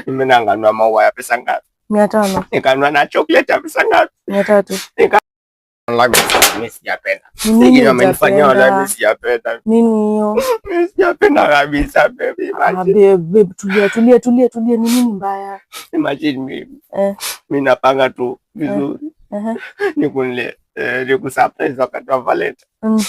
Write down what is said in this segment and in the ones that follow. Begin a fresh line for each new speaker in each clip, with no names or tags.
Nimenanganua maua ya pesa ngapi?
500.
Nikanunua na chocolate ya pesa ngapi?
300.
Mimi sijapenda. Nini amenifanyia wala mimi sijapenda.
Nini hiyo?
Mimi sijapenda kabisa baby.
Babe, tulia. Ni nini mbaya?
Imagine mimi napanga tu vizuri. Nikusurprise wakati wa Valentine.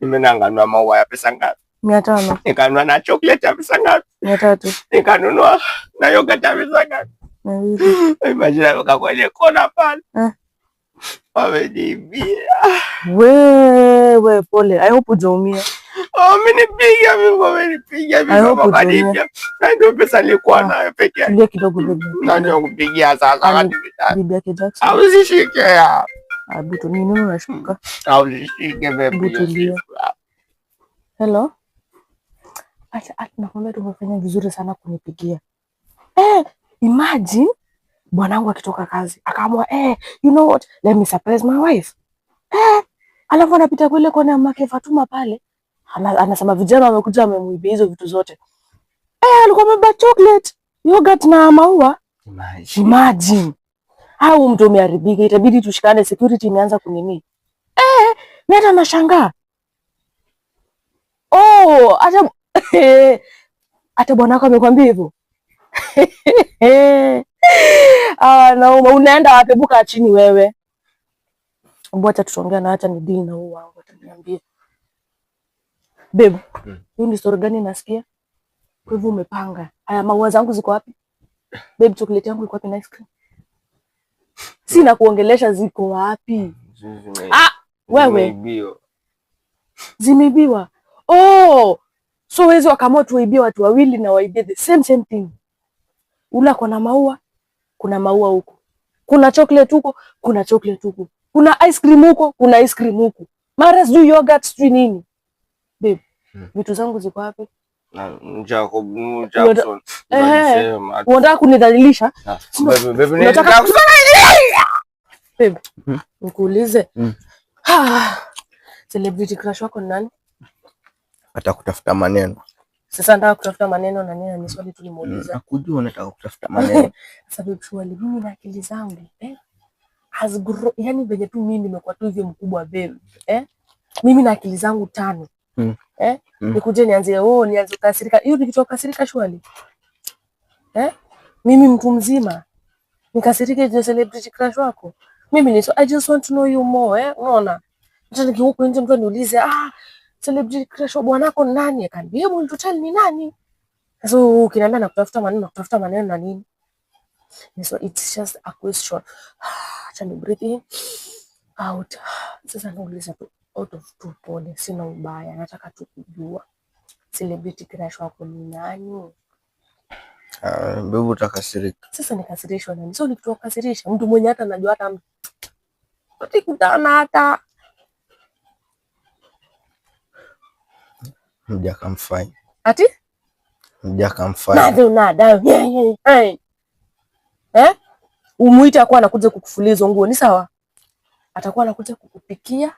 Nimenanganua maua ya pesa ngapi?
500.
Nikanunua na chocolate ya pesa ngapi?
300.
Nikanunua na yogurt ya pesa ngapi? 200. Imagine kwenye kona pale. Wamenibia.
Wewe pole. I hope hujaumia.
Wamenipiga mimi, wamenipiga mimi. Na ndio pesa nilikuwa nayo peke yake.
Ndio kidogo baby.
Na ndio kupigia sasa hadi
bibi yake Jackson.
Ausishike ya.
Buto nini unashuka?
Ausishike baby.
Hello? Acha nakwambia tumefanya vizuri sana kunipigia. Imagine bwanangu akitoka kazi akaamua you know what, let me surprise my wife. Alafu anapita kule kwa mama Fatuma pale. Anasema vijana wamekuja wamemuibia hizo vitu zote. Alikuwa amebeba chocolate, yogurt na maua. Imagine. Au mtu umeharibika, itabidi tushikane, security imeanza kunini. Mimi hata nashangaa. Hata bwanako amekwambia hivyo. Nauma, unaenda wapi? Buka chini wewe. Mbona tutaongea na acha ni deal na huo wangu ataniambia. Babe, hii ni story gani nasikia? Kwa hivyo umepanga. Haya maua zangu ziko wapi? Babe, chocolate yangu iko wapi na ice cream? Sina kuongelesha ziko wapi? Wewe. Zimeibiwa. So wezi wakaamua tuwaibie watu wawili na waibie the same thing. Ula kuna maua, kuna maua huko. Kuna chocolate huko, kuna chocolate huko. Kuna ice cream huko, kuna ice cream huko. Mara sijui yogurt sijui nini. Babe, vitu zangu ziko wapi?
Jackson.
Unataka kunidhalilisha? Babe, nikuulize. Celebrity crush wako ni nani?
Atakutafuta maneno.
Sasa nataka kutafuta maneno na nini? Ni swali tu nimuuliza.
Nakujua unataka kutafuta maneno.
Sababu swali mimi na akili zangu yani venye tu mimi nimekuwa tu hivi mkubwa babe. Mimi na akili zangu 5. Nikuje nianze kukasirika. Hiyo ni kitu ya kukasirika swali. Mimi mtu mzima nikasirike je celebrity crush wako? Mimi ni so I just want to know you more, unaona? Hata nikihuko nje mtu aniulize celebrity crush wa bwanako ni nani? Akaniambia hebu tell me nani. So ukiniambia nakutafuta maneno na nini? So it's just a question. Acha ni breathe in out. Sasa nauliza tu out of two pole, sina ubaya, nataka tu kujua celebrity crush wako ni nani?
Mbona utakasirika?
Sasa nikasirishwa nani? So nikitokasirisha mtu mwenye hata najua hata tukikutana hata
mjakamfanya.
Ati?
Mjakamfanya.
Nada. Umuita kwa anakuja kukufuliza nguo, ni sawa? Atakuwa anakuja kukupikia,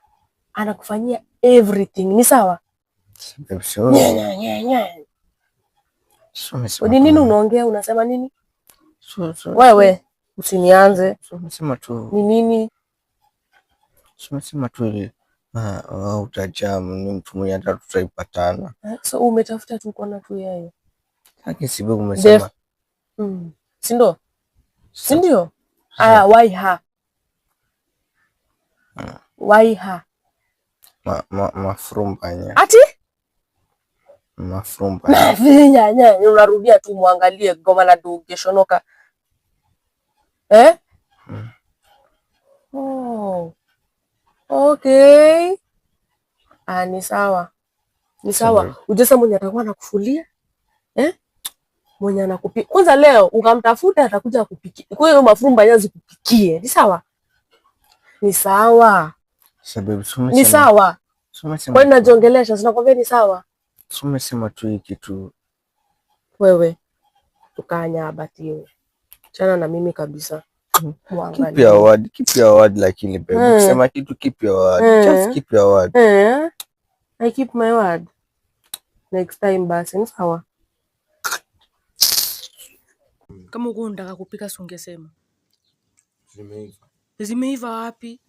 anakufanyia everything, ni sawa? Ni nini unaongea, unasema nini? Wewe usinianze.
Umesema tu.
Ni nini?
Umesema tu utajamu ni mtu mwenye hata tutaipatana.
So umetafuta tu kwa tu yeye.
Haki si wewe umesema.
Si ndio? Si ndio? Why her? Why her?
Mafrumbanya.
Ati?
Mafrumbanya.
Nyanya, unarudia tu muangalie goma la dugeshonoka. Okay. Ni sawa. Ni sawa. Ujesa mwenye atakuwa anakufulia? Mwenye anakupika. Kwanza leo ukamtafuta atakuja kupikia. Kwa hiyo mafurumba yazi kupikie. Ni sawa? Ni sawa.
Sababu
ni sawa. Kwa nini najongelesha? Sinakwambia ni sawa.
Umesema tu hiki tu.
Wewe tukanya abatio. Chana na mimi kabisa.
Keep your word like baby. Sema kitu keep your word. Just keep your word.
I keep my word. Next time basi ni sawa. Kama uko unataka kupika si ungesema.
Zimeiva.
Zimeiva wapi?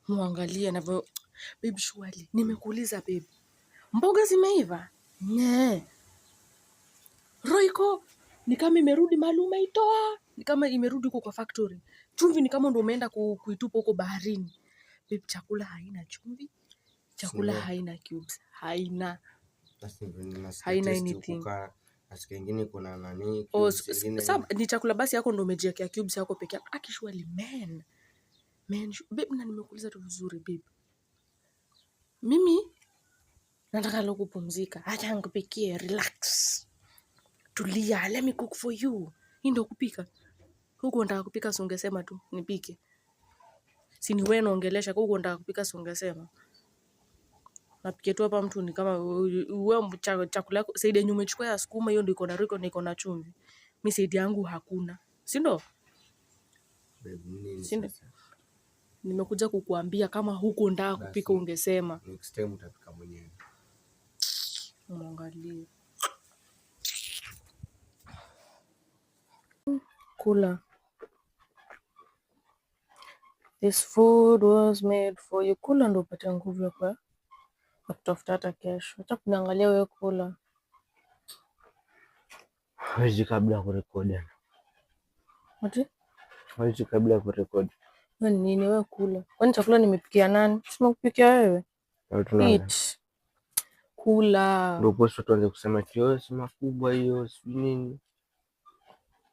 Muangalie navyo. Babe shwali. Nimekuuliza babe. Mboga zimeiva? Ne. Roiko ni kama imerudi mahali umeitoa. Ni kama imerudi huko kwa factory. Chumvi ni kama ndio umeenda kuitupa huko baharini. Babe, chakula haina chumvi. Chakula haina cubes. Haina anything.
Nasikia ingine kuna nani?
Ni chakula basi yako ndio umejiwekea cubes yako peke yako. Actually man. Babe, na nimekuuliza tu vizuri babe. Mimi nataka leo kupumzika. Acha nikupikie, relax. Tulia, let me cook for you. Hii ndio kupika. Huko unataka kupika si ungesema tu nipike. Si ni wewe unaongelesha huko unataka kupika si ungesema. Napike tu hapa mtu ni kama wewe chakula yako Saidi yenye umechukua ya sukuma hiyo ndio iko na roiko na iko na chumvi. Mimi Saidi yangu hakuna. Si ndio? Nimekuja kukuambia kama huko unataka kupika ungesema.
Next time utapika mwenyewe.
Muangalie. Kula. This food was made for you. Kula ndo upate nguvu ya kutafuta hata kesho. Acha kuniangalia wewe kula.
Hizi kabla ya kurekodi.
Ati?
Hizi kabla ya kurekodi.
Wewe nini wewe kula? Kwani chakula nimepikia nani? Sima kupikia wewe. Eat. Kula.
Ndio posto tuanze kusema kiosi makubwa hiyo si nini?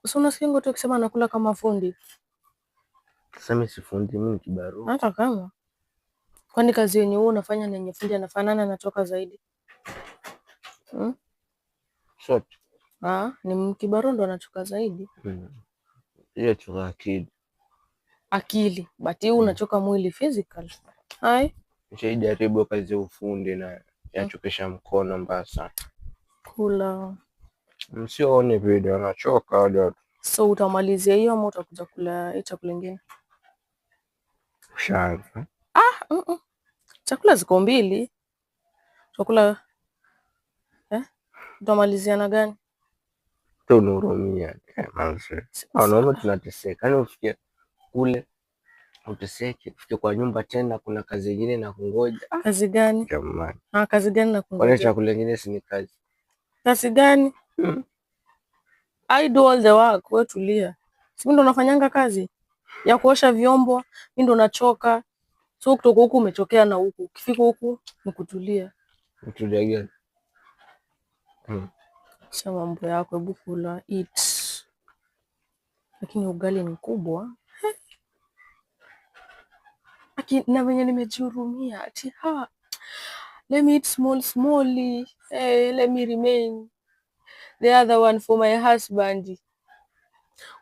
Sasa unasikia ngoto ukisema nakula kama fundi.
Sasa mimi si fundi, mimi ni kibarua.
Hata kama. Kwani kazi yenye wewe unafanya na yenye fundi anafanana anatoka zaidi?
Short.
Ni kibarua ndo anachoka zaidi.
Ile choka akili.
Akili, but wewe unachoka mwili physical. Hai.
Nishajaribu kazi ya ufundi na yachokesha mkono mbaya sana.
Kula.
Msione video anachoka watu.
So utamalizia hiyo ama utakuja kula chakula kingine?
Ushaanza.
Chakula ziko mbili. Chakula utamalizia na gani?
Tunurumia. Manze. Naona tunateseka. Yaani ufikie kule uteseke, ufike kwa nyumba tena kuna kazi nyingine na kungoja.
Kazi gani?
Jamani.
Kazi gani na kungoja?
Kwa chakula kingine si ni kazi.
Kazi gani? I do all the work, wewe tulia. Si mimi ndo nafanyanga kazi ya kuosha vyombo, mimi ndo nachoka. So kutoka huku umechokea na huku. Ukifika huku ni kutulia.
Kutulia gani?
Sasa mambo yako, hebu kula, eat. Lakini ugali ni kubwa. Na venye nimejihurumia ati let me eat small. Let me remain the other one for my husband.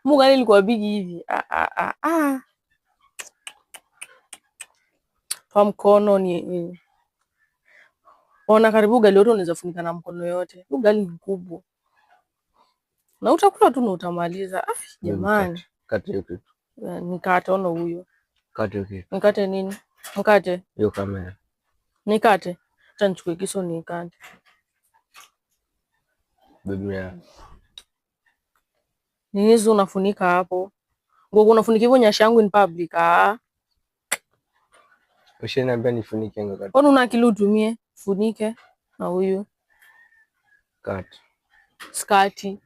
Ugali ilikuwa bigi hivi. Kwa mkono ni ona karibu ugali yote unaweza funika na mkono yote. Ugali ni kubwa. Na utakula tu na utamaliza. Jamani.
Kate hiyo kitu.
Nikate ono huyo.
Kate hiyo kitu.
Nikate nini? Mkate.
Hiyo kamera.
Nikate. Acha nichukue kisu nikate.
Biblia.
Nini hizo unafunika hapo? Nguo unafunika hivyo nyashi yangu in public.
Ushaniambia nifunike ngakati.
Kwani una akili utumie? Funike na huyu.
Kati.
Skati.